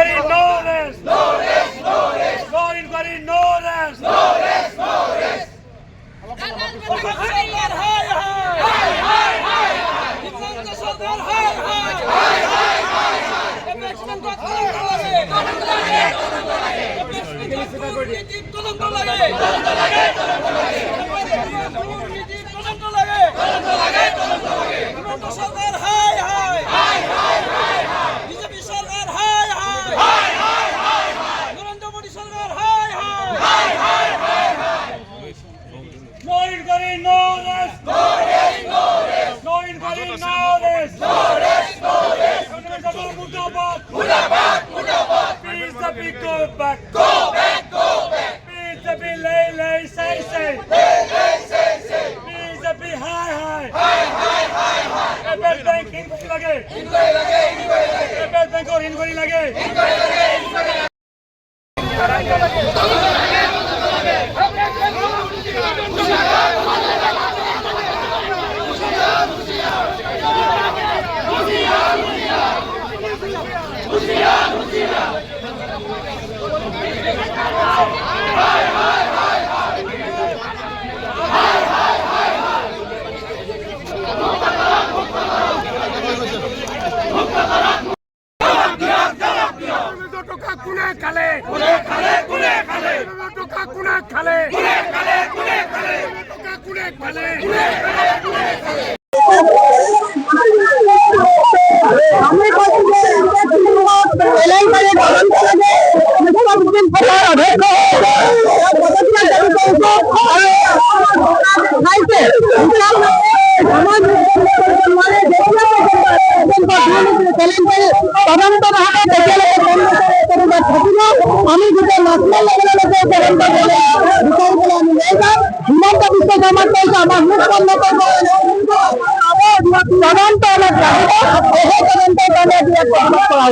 inquiry, no rest. No rest, no rest. No inquiry, no rest. No rest, no rest. No inquiry, no rest. No rest, no rest. No inquiry, no rest. No rest, no rest. Mundabad, Mundabad, Mundabad. BJP, go back. Go back, go back. BJP, lay, say. Lay, say. BJP, hi. Bank inquiry lage. Bank inquiry lage. আমি যেটা national লেভেলে হিমন্ত বিশ্ব শর্মার কাছে আমার মুখ বন্ধ করবো তদন্ত অনেক তদন্ত করা